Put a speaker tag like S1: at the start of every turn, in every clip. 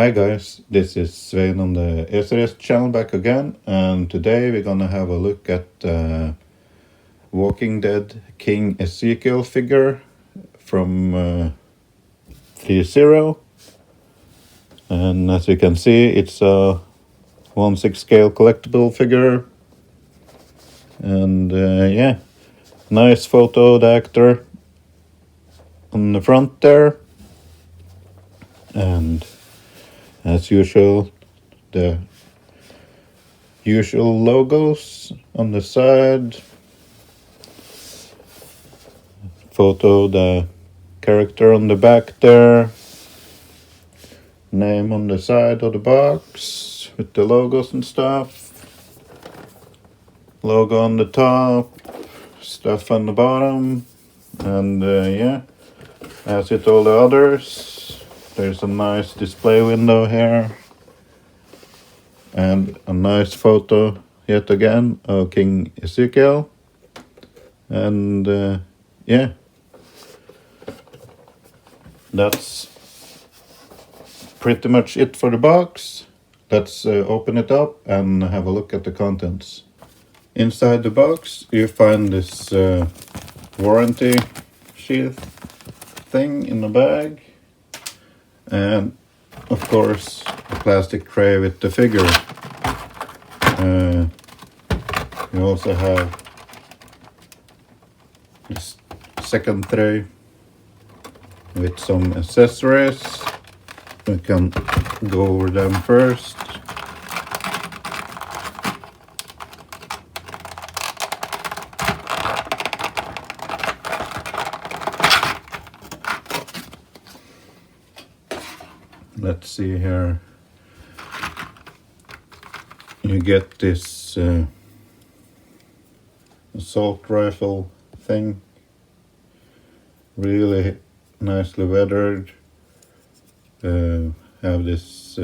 S1: Hi guys, this is Svein on the Ezekiel channel back again, and today we're gonna have a look at Walking Dead King Ezekiel figure from Threezero. And as you can see, it's a 1/6 scale collectible figure, and yeah, nice photo of the actor on the front there, and as usual, the usual logos on the side. Photo the character on the back there. Name on the side of the box with the logos and stuff. Logo on the top. Stuff on the bottom. And yeah, as with all the others, there's a nice display window here. And a nice photo yet again of King Ezekiel. And yeah, that's pretty much it for the box. Let's open it up and have a look at the contents. Inside the box you find this warranty sheath thing in the bag, and of course a plastic tray with the figure. You also have this second tray with some accessories. We can go over them first. Let's see here. You get this assault rifle thing, really nicely weathered. Have this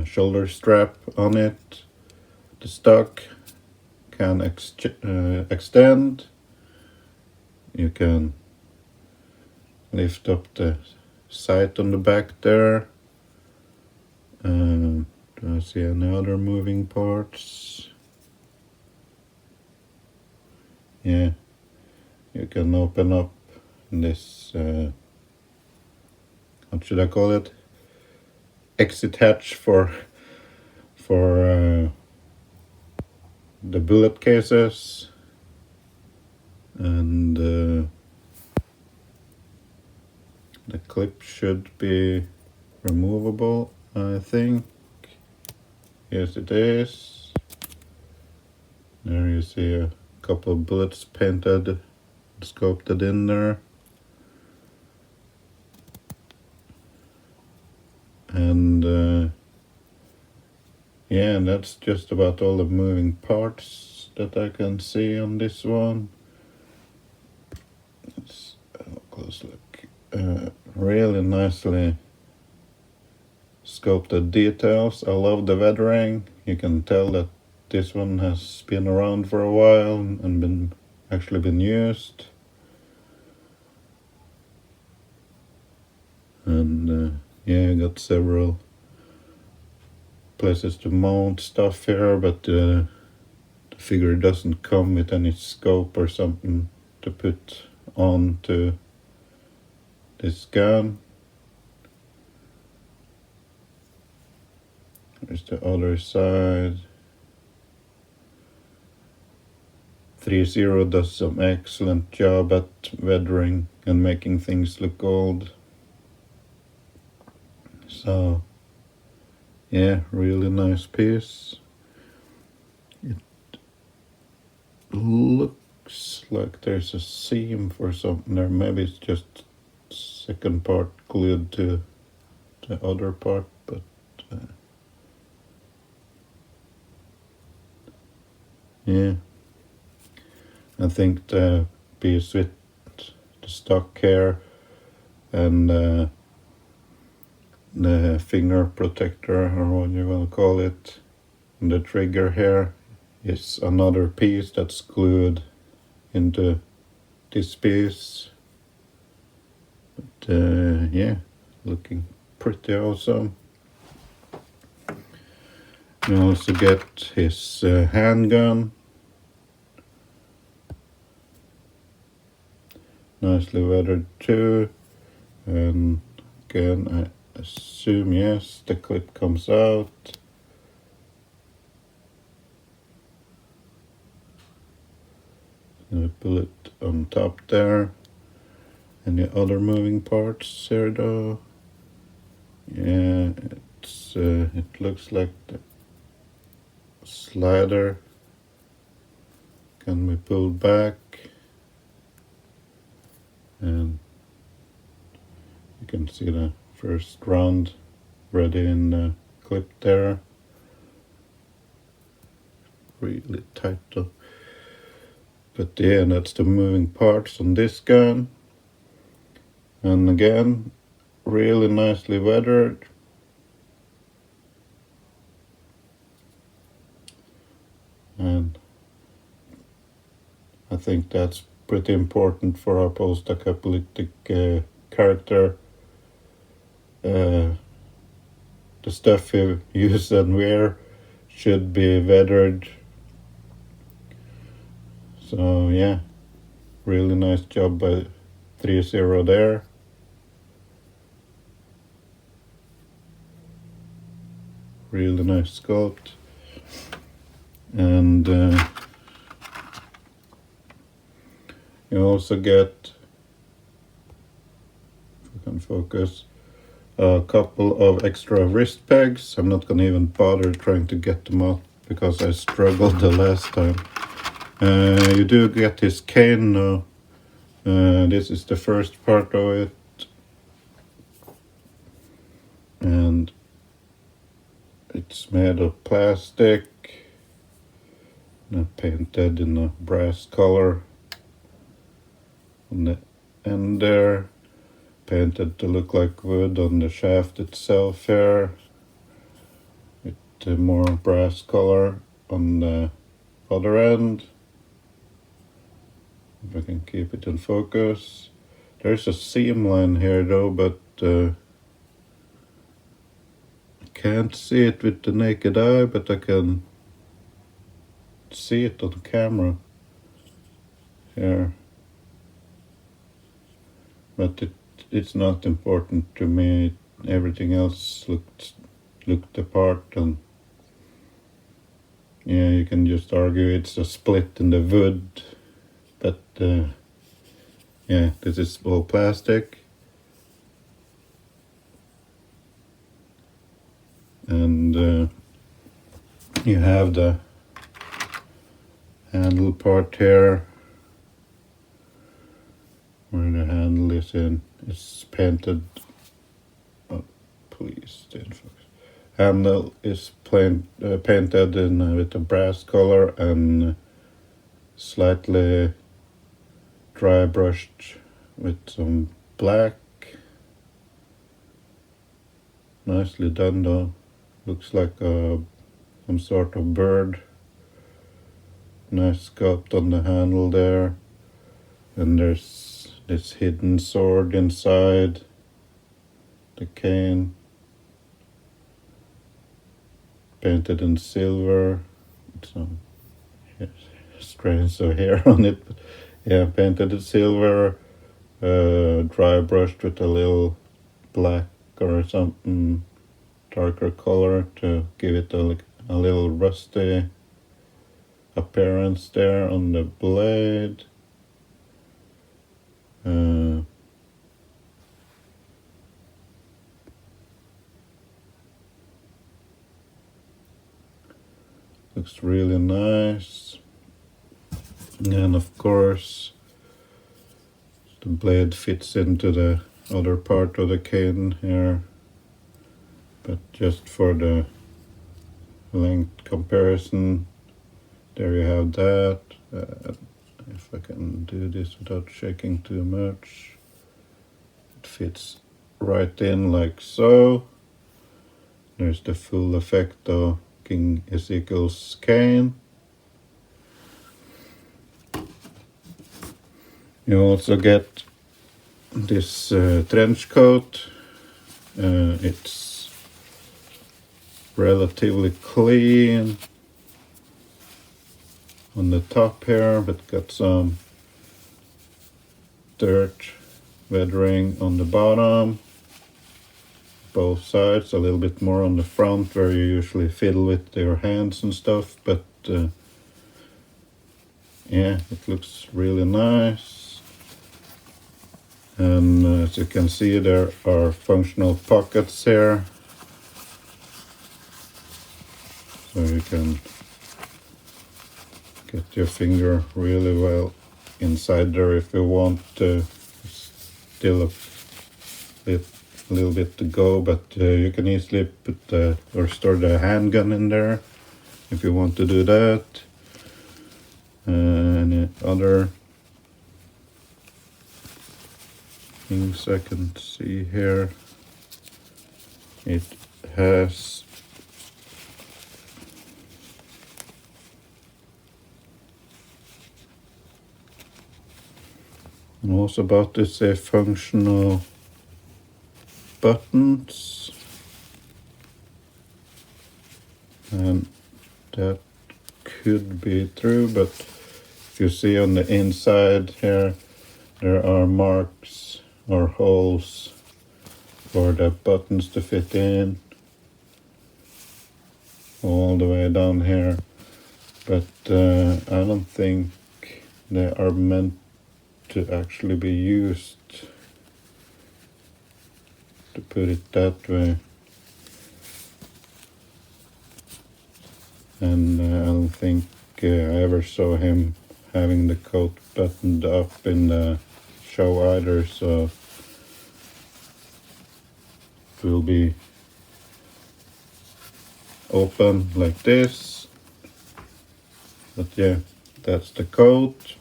S1: shoulder strap on it. The stock can extend. You can lift up the sight on the back there. Do I see any other moving parts? Yeah, you can open up this, what should I call it? Exit hatch for the bullet cases, and the clip should be removable, I think. Yes, it is. There you see a couple of bullets painted, sculpted in there. And yeah, that's just about all the moving parts that I can see on this one. Let's have a close look. Really nicely sculpted details. I love the weathering. You can tell that this one has been around for a while and actually been used. And yeah, I got several places to mount stuff here, but the figure doesn't come with any scope or something to put onto this gun. There's the other side. Threezero does some excellent job at weathering and making things look old. So yeah, really nice piece. It looks like there's a seam for something there. Maybe it's just second part glued to the other part, but yeah, I think the piece with the stock here and the finger protector, or what you want to call it, and the trigger here is another piece that's glued into this piece. But yeah, looking pretty awesome. You also get his handgun. Nicely weathered too. And again, I assume yes, the clip comes out. And pull it on top there. Any other moving parts here though? Yeah, it looks like the slider can be pulled back, and you can see the first round ready in the clip there. Really tight though. But yeah, that's the moving parts on this gun. And again, really nicely weathered. And I think that's pretty important for a post-apocalyptic character. The stuff you use and wear should be weathered. So yeah, really nice job by Threezero there. Really nice sculpt. And you also get, if we can focus, a couple of extra wrist pegs. I'm not gonna even bother trying to get them out because I struggled the last time. You do get his cane now. This is the first part of it. And it's made of plastic. And painted in a brass color on the end there. Painted to look like wood on the shaft itself here. With more brass color on the other end. If I can keep it in focus. There's a seam line here though, but I can't see it with the naked eye, but I can see it on camera here. But it's not important to me. Everything else looked the part, and yeah, you can just argue it's a split in the wood, but yeah, this is all plastic. And you have the handle part here, where the handle is in. It's painted. Oh, please stay in focus. Handle is painted in with a brass color and slightly dry brushed with some black. Nicely done though. Looks like some sort of bird. Nice sculpt on the handle there. And there's this hidden sword inside the cane. Painted in silver. Some strands of hair on it. But yeah, painted in silver. Dry brushed with a little black or something darker color to give it a little rusty appearance there on the blade. Looks really nice. And of course the blade fits into the other part of the cane here, but just for the length comparison, there you have that. If I can do this without shaking too much, it fits right in like so. There's the full effect of King Ezekiel's cane. You also get this trench coat. It's relatively clean on the top here, but got some dirt weathering on the bottom, both sides, a little bit more on the front where you usually fiddle with your hands and stuff, but yeah, it looks really nice. And as you can see, there are functional pockets here, so you can get your finger really well inside there if you want to. Still a little bit to go, but you can easily put or store the handgun in there if you want to do that. Any other things I can see here? It has and also about to say functional buttons, and that could be true, but if you see on the inside here, there are marks or holes for the buttons to fit in all the way down here, but I don't think they are meant to actually be used, to put it that way. And I don't think I ever saw him having the coat buttoned up in the show either, so it will be open like this. But yeah, that's the coat.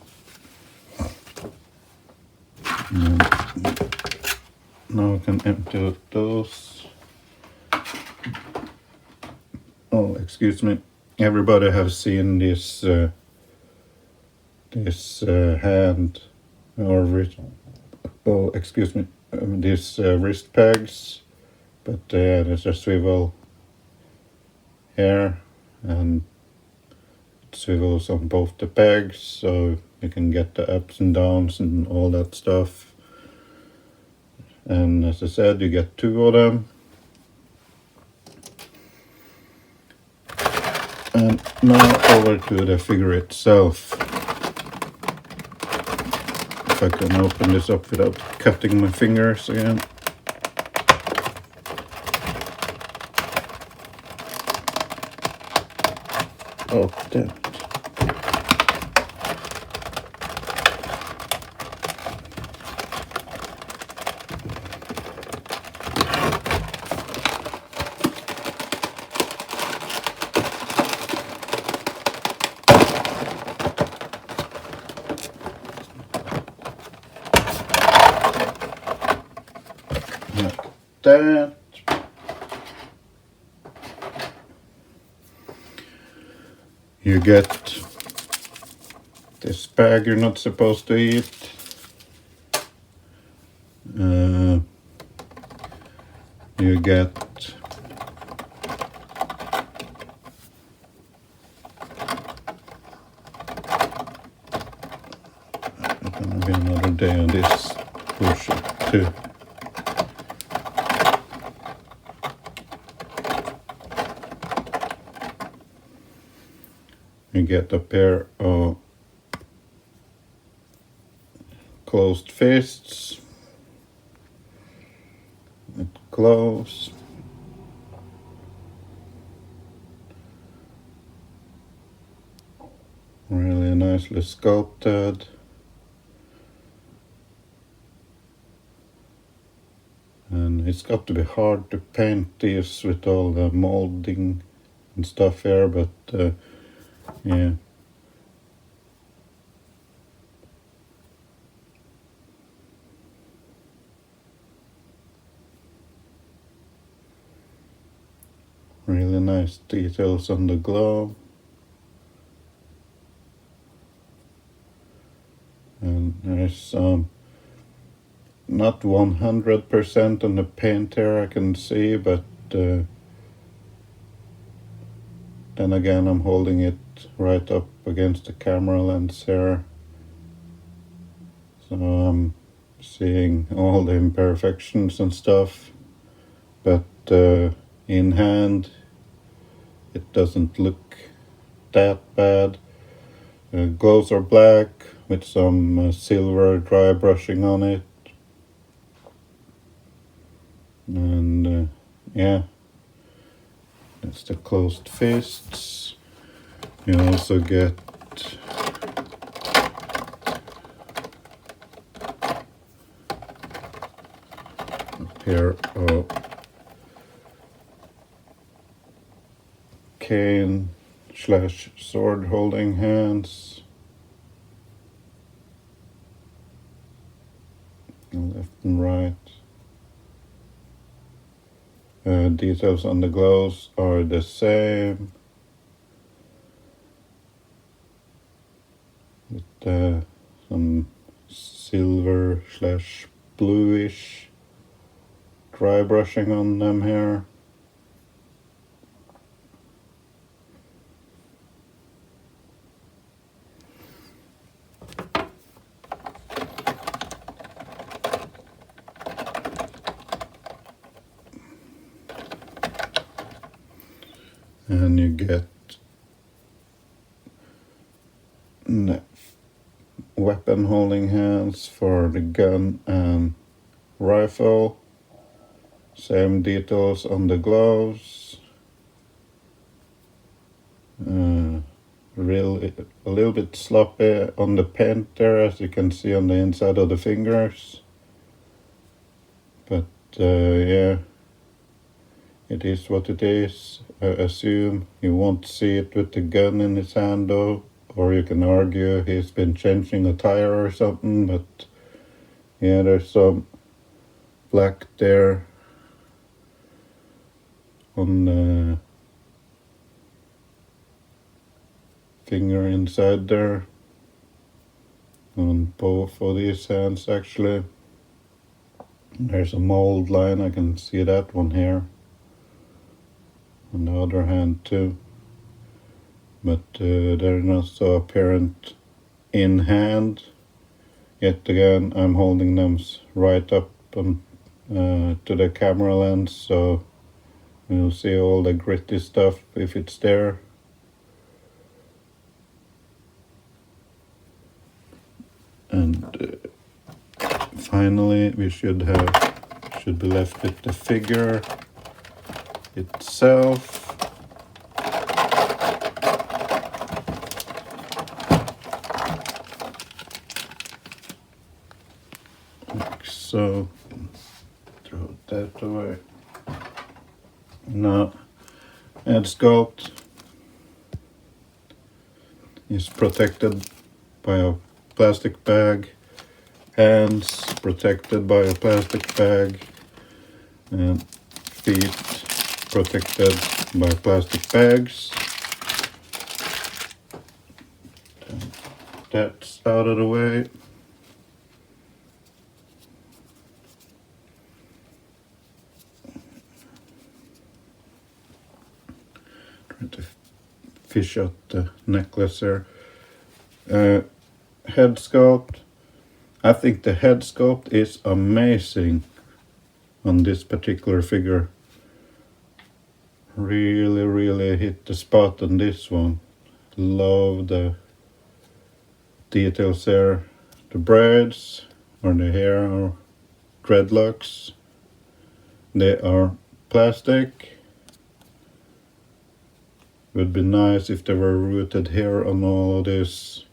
S1: Now I can empty out those. Oh, excuse me. Everybody have seen this hand or wrist. Oh, excuse me. These wrist pegs, but there's a swivel here, and it swivels on both the pegs, so you can get the ups and downs and all that stuff. And as I said, you get two of them. And now over to the figure itself. If I can open this up without cutting my fingers again. Oh, damn. That. You get this bag you're not supposed to eat. You get it's gonna be another day on this bullshit too. You get a pair of closed fists with gloves. Really nicely sculpted. And it's got to be hard to paint these with all the molding and stuff here, but yeah. Really nice details on the glove. And there's some not 100% on the paint here, I can see, but then again I'm holding it right up against the camera lens here, so I'm seeing all the imperfections and stuff, but in hand it doesn't look that bad. Gloves are black with some silver dry brushing on it, and yeah, that's the closed fists. You also get a pair of cane / sword holding hands, left and right. Details on the gloves are the same, with some silver / bluish dry brushing on them here. And you get the weapon holding hands for the gun and rifle. Same details on the gloves. Really a little bit sloppy on the paint there, as you can see on the inside of the fingers. But yeah, it is what it is. I assume you won't see it with the gun in his hand though, or you can argue he's been changing a tire or something, but yeah, there's some black there on the finger inside there, on both of these hands actually. There's a mold line, I can see that one here. On the other hand too, but they're not so apparent in hand. Yet again, I'm holding them right up to the camera lens, so you'll see all the gritty stuff if it's there. And finally, we should be left with the figure itself. Like so. Throw that away. Now, head sculpt is protected by a plastic bag, hands protected by a plastic bag, and feet protected by plastic bags. That's out of the way. Try to fish out the necklace there. Head sculpt. I think the head sculpt is amazing on this particular figure. Really hit the spot on this one. Love the details there. The braids or the hair or dreadlocks, they are plastic. Would be nice if they were rooted here on all of these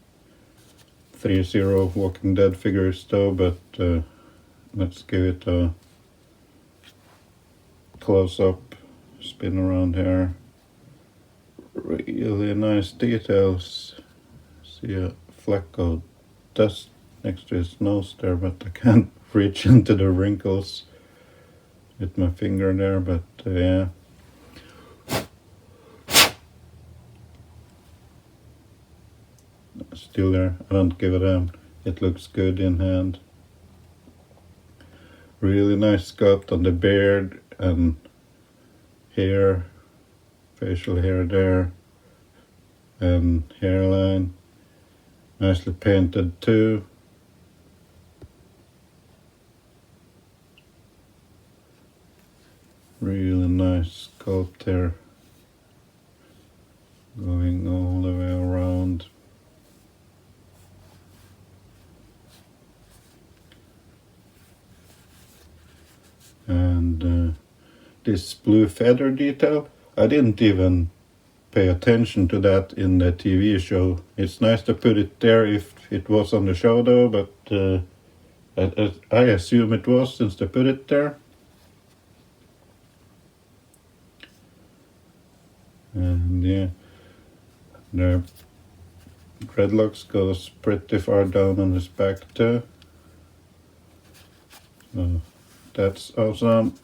S1: Threezero Walking Dead figures though, but let's give it a close-up spin around here. Really nice details. See a fleck of dust next to his nose there, but I can't reach into the wrinkles with my finger there, but yeah. Still there. I don't give a damn. It looks good in hand. Really nice sculpt on the beard and hair, facial hair there, and hairline. Nicely painted too. Really nice sculpt there, going all the way around. And this blue feather detail, I didn't even pay attention to that in the TV show. It's nice to put it there if it was on the show though, but I assume it was since they put it there. And yeah, the dreadlocks goes pretty far down on his back too. So that's awesome.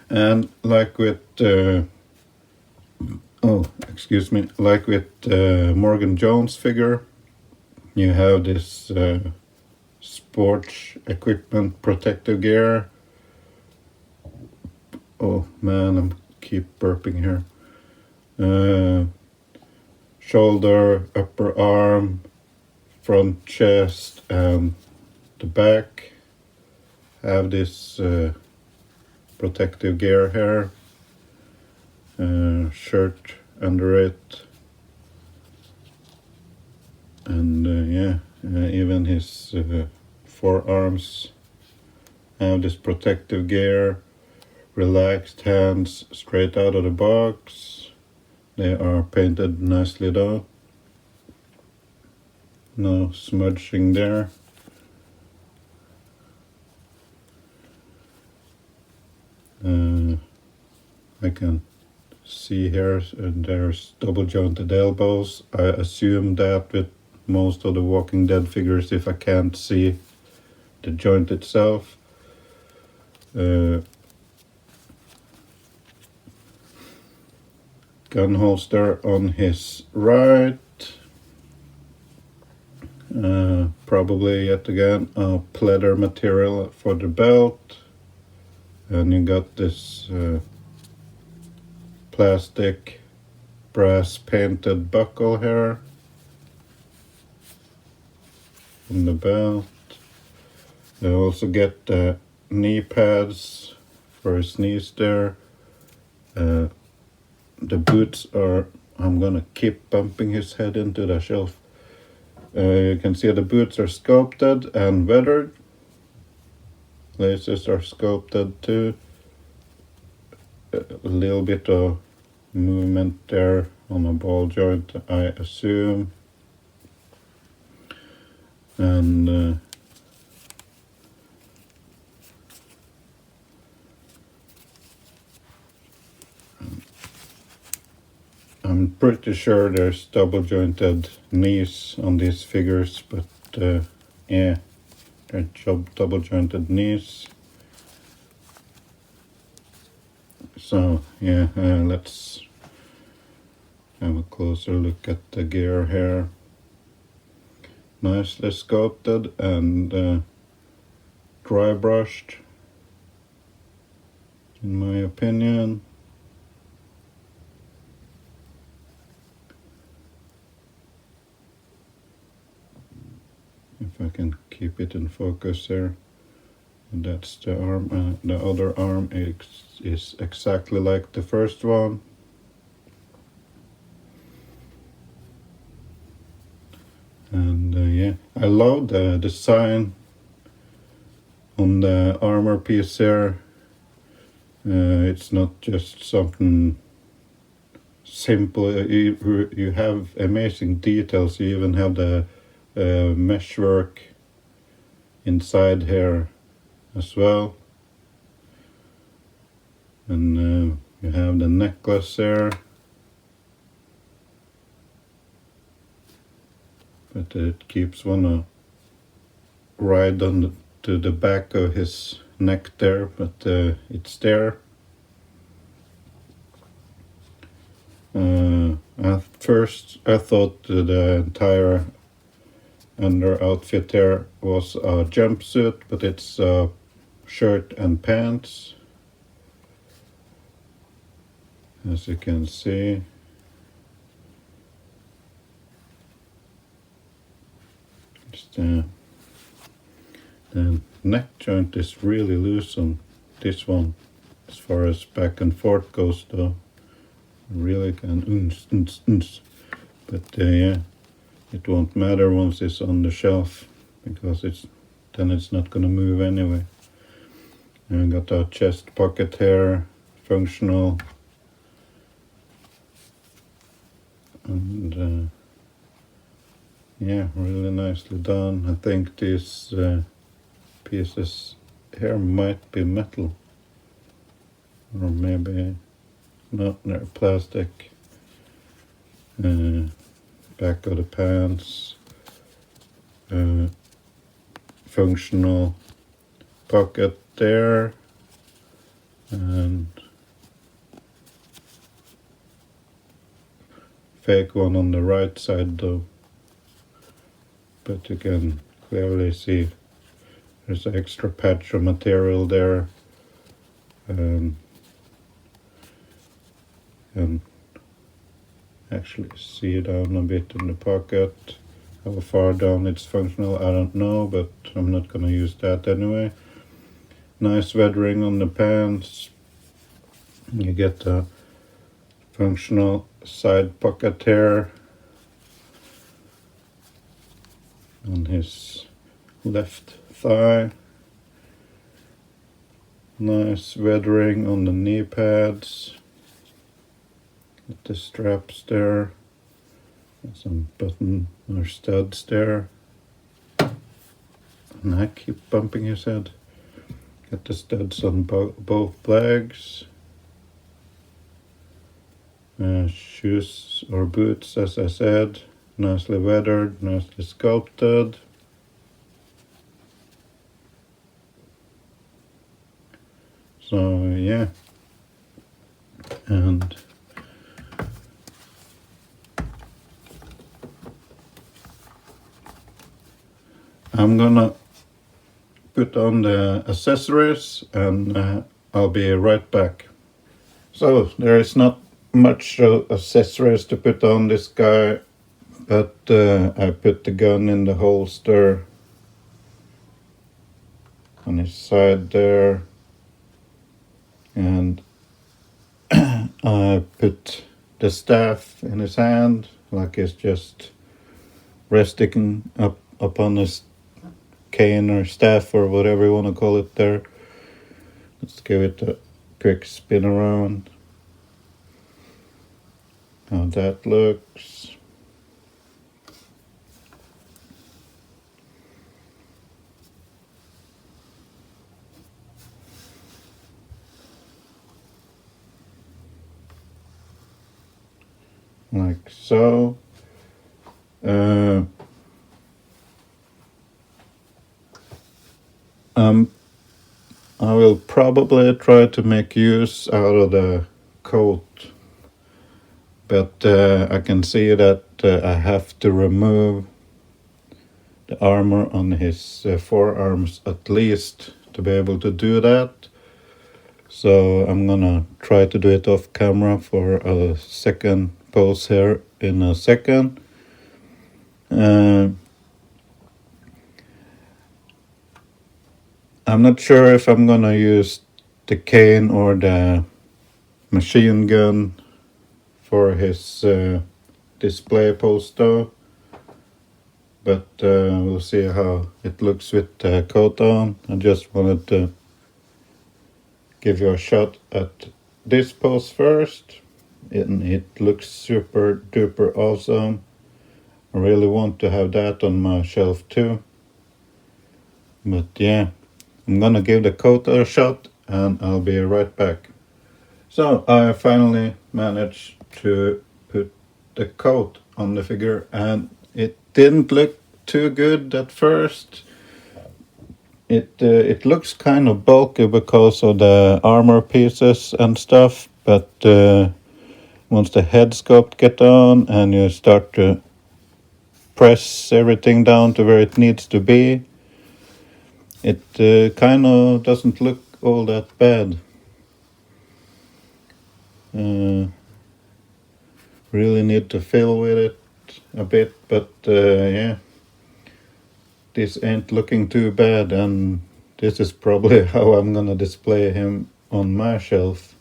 S1: And like with like with Morgan Jones figure, you have this sports equipment protective gear. Oh man, I'm keep burping here. Shoulder, upper arm, front chest, and the back have this protective gear here. Shirt under it, and even his forearms have this protective gear. Relaxed hands straight out of the box. They are painted nicely though. No smudging there. I can see here and there's double jointed elbows. I assume that with most of the Walking Dead figures if I can't see the joint itself. Gun holster on his right. Probably yet again a pleather material for the belt. And you got this plastic brass painted buckle here on the belt. You also get the knee pads for his knees there. The boots are, I'm gonna keep bumping his head into the shelf. You can see the boots are sculpted and weathered. Laces are sculpted too. A little bit of movement there on a ball joint, I assume. And I'm pretty sure there's double jointed knees on these figures, but yeah, they're double jointed knees. So yeah, let's have a closer look at the gear here. Nicely sculpted and dry brushed, in my opinion. If I can keep it in focus there. And that's the arm. The other arm is exactly like the first one. And yeah, I love the design on the armor piece here. It's not just something simple. You have amazing details. You even have the meshwork inside here as well, and you have the necklace there, but it keeps one right on to the back of his neck there, but it's there. At first I thought the entire under outfit here was a jumpsuit, but it's a shirt and pants, as you can see. The neck joint is really loose on this one, as far as back and forth goes though. Really can but yeah, it won't matter once it's on the shelf, because then it's not gonna move anyway. And got our chest pocket here, functional, and yeah, really nicely done. I think these pieces here might be metal, or maybe not. They're plastic. Back of the pants, functional pocket there, and fake one on the right side though, but you can clearly see there's an extra patch of material there, and actually see down a bit in the pocket. How far down it's functional, I don't know, but I'm not gonna use that anyway. Nice weathering on the pants. You get a functional side pocket here on his left thigh. Nice weathering on the knee pads. With the straps there, and some button or studs there. And I keep bumping his head. Got the studs on both legs. Shoes or boots, as I said, nicely weathered, nicely sculpted. So yeah, and I'm gonna put on the accessories, and I'll be right back. So there is not much accessories to put on this guy, but I put the gun in the holster on his side there, and I put the staff in his hand, like he's just resting up upon his cane or staff or whatever you want to call it there. Let's give it a quick spin around. How that looks. Like so. I will probably try to make use out of the coat, but I can see that I have to remove the armor on his forearms at least to be able to do that. So I'm gonna try to do it off camera for a second pose here in a second. I'm not sure if I'm gonna use the cane or the machine gun for his display poster, but we'll see how it looks with the coat on. I just wanted to give you a shot at this pose first, and it looks super duper awesome. I really want to have that on my shelf too, but yeah, I'm gonna give the coat a shot and I'll be right back. So I finally managed to put the coat on the figure, and it didn't look too good at first. It looks kind of bulky because of the armor pieces and stuff, but once the head sculpt get on and you start to press everything down to where it needs to be, It kind of doesn't look all that bad. Really need to fill with it a bit, but yeah, this ain't looking too bad, and this is probably how I'm gonna display him on my shelf.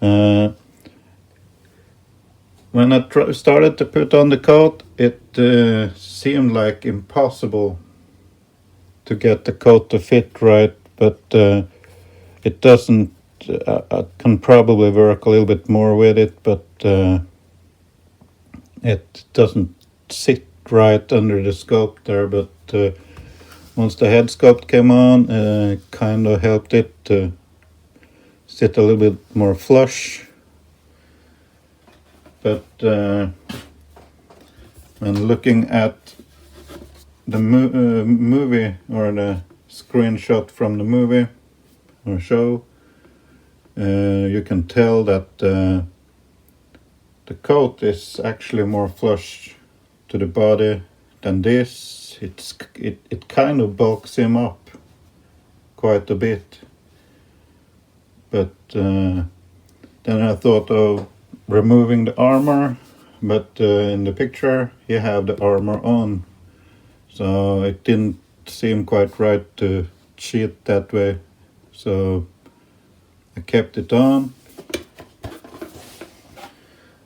S1: When I started to put on the coat, it seemed like impossible to get the coat to fit right, but it doesn't. I can probably work a little bit more with it, but it doesn't sit right under the sculpt there. But once the head sculpt came on, kind of helped it to sit a little bit more flush. But when looking at the movie or the screenshot from the movie or show, you can tell that the coat is actually more flush to the body than this. It kind of bulks him up quite a bit. But then I thought of removing the armor, but in the picture he had the armor on, so it didn't seem quite right to cheat that way, so I kept it on.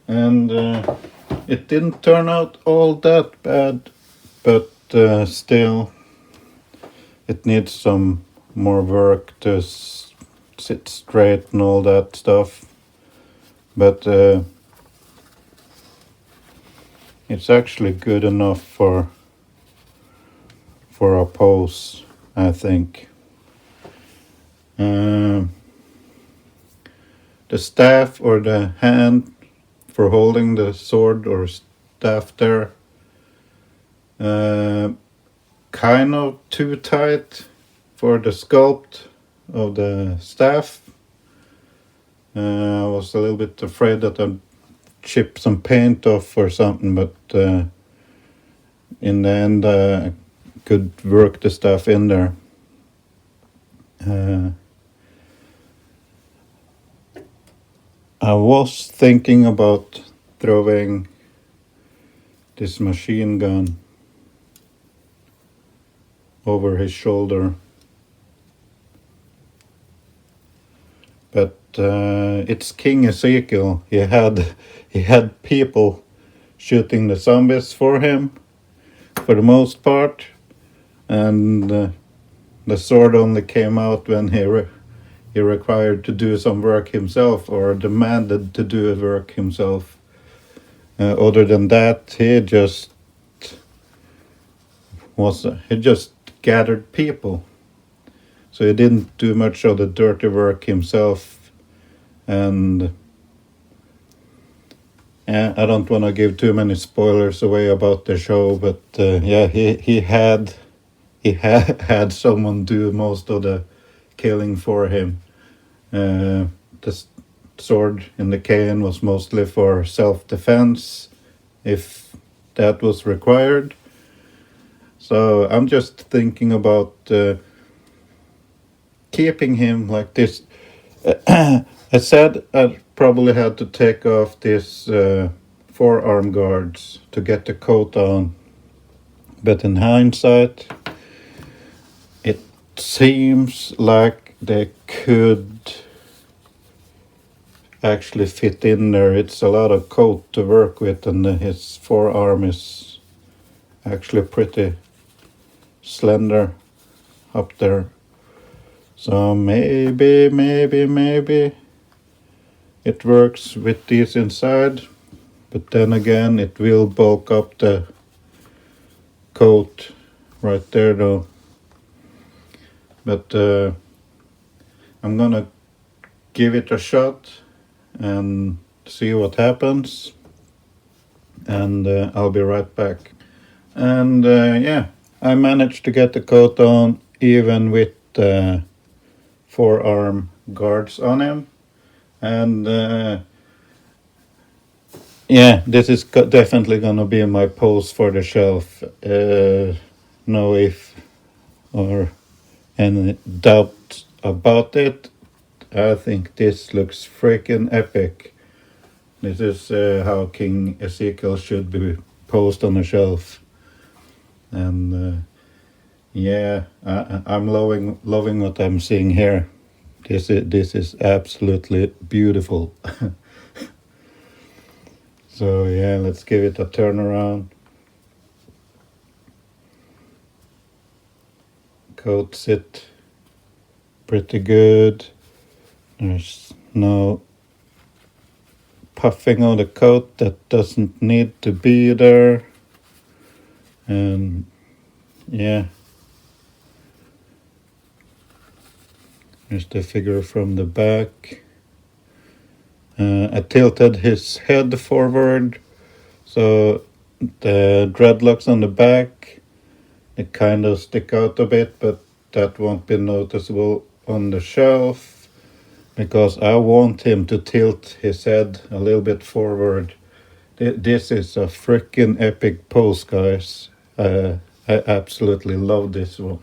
S1: And it didn't turn out all that bad, but still it needs some more work to sit straight and all that stuff. But it's actually good enough for a pose, I think. The staff or the hand for holding the sword or staff there, kind of too tight for the sculpt of the staff. I was a little bit afraid that I'd chip some paint off or something, but in the end I could work the stuff in there. I was thinking about throwing this machine gun over his shoulder, but it's King Ezekiel. He had people shooting the zombies for him for the most part, and the sword only came out when he required to do some work himself, or demanded to do work himself. Other than that, he just gathered people, so he didn't do much of the dirty work himself. And I don't want to give too many spoilers away about the show, but yeah, he had someone do most of the killing for him. The sword in the cane was mostly for self-defense, if that was required. So I'm just thinking about keeping him like this. I said I probably had to take off these forearm guards to get the coat on, but in hindsight it seems like they could actually fit in there. It's a lot of coat to work with, and his forearm is actually pretty slender up there. So maybe it works with these inside, but then again it will bulk up the coat right there though. But I'm gonna give it a shot and see what happens, and I'll be right back. And yeah, I managed to get the coat on even with forearm guards on him, and yeah, this is definitely gonna be my pose for the shelf. No if or any doubt about it. I think this looks freaking epic. This is how King Ezekiel should be posed on a shelf. And yeah, I'm loving what I'm seeing here. This is absolutely beautiful. So yeah, let's give it a turn around. Coats it pretty good. There's no puffing on the coat that doesn't need to be there. And yeah, here's the figure from the back. I tilted his head forward, so the dreadlocks on the back, they kind of stick out a bit, but that won't be noticeable on the shelf because I want him to tilt his head a little bit forward. This is a freaking epic pose, guys. I absolutely love this one.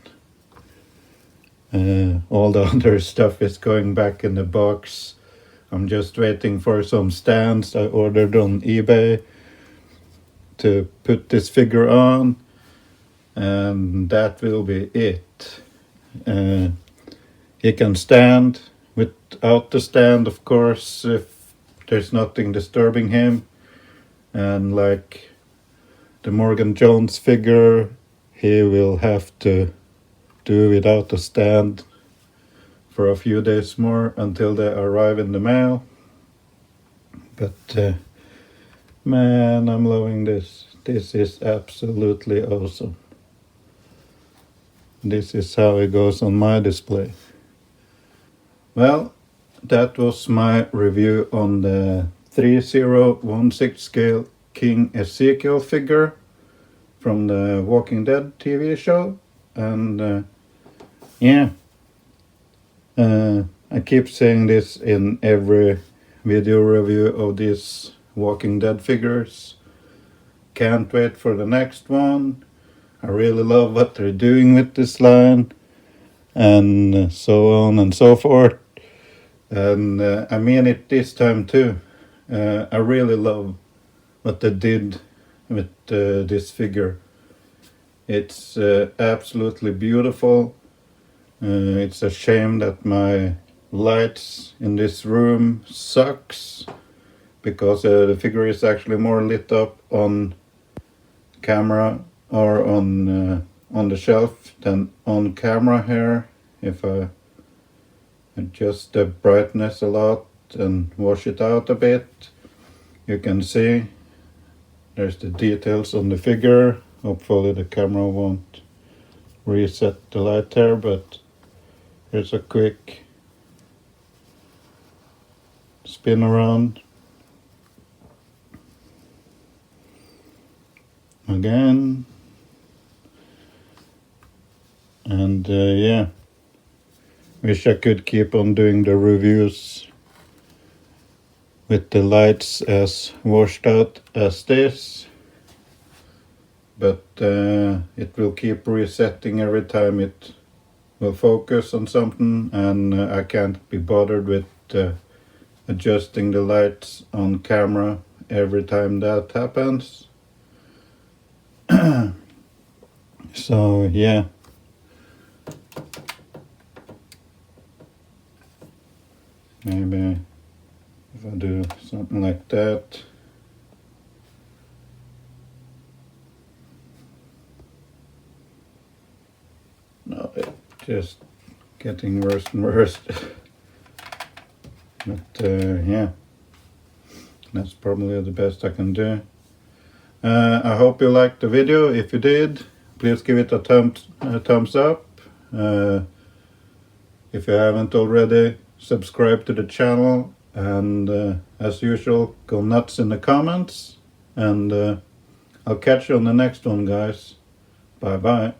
S1: All the other stuff is going back in the box. I'm just waiting for some stands I ordered on eBay to put this figure on, and that will be it. He can stand without the stand, of course, if there's nothing disturbing him. And like the Morgan Jones figure, he will have to do without a stand for a few days more until they arrive in the mail. But man, I'm loving this. This is absolutely awesome. This is how it goes on my display. Well, that was my review on the 3/0 1/6 scale King Ezekiel figure from the Walking Dead TV show. And yeah, I keep saying this in every video review of these Walking Dead figures. Can't wait for the next one. I really love what they're doing with this line, and so on and so forth. And I mean it this time too. I really love what they did with this figure. It's absolutely beautiful. It's a shame that my lights in this room sucks, because the figure is actually more lit up on camera or on the shelf than on camera here. If I adjust the brightness a lot and wash it out a bit, you can see there's the details on the figure. Hopefully the camera won't reset the light there, but here's a quick spin around. Again. And yeah, wish I could keep on doing the reviews with the lights as washed out as this, but it will keep resetting every time it will focus on something, and I can't be bothered with adjusting the lights on camera every time that happens. So yeah, maybe if I do something like that. No, it's just getting worse and worse. But yeah, that's probably the best I can do. I hope you liked the video. If you did, please give it a thumbs up. If you haven't already, subscribe to the channel, and as usual, go nuts in the comments, and I'll catch you on the next one, guys. Bye bye.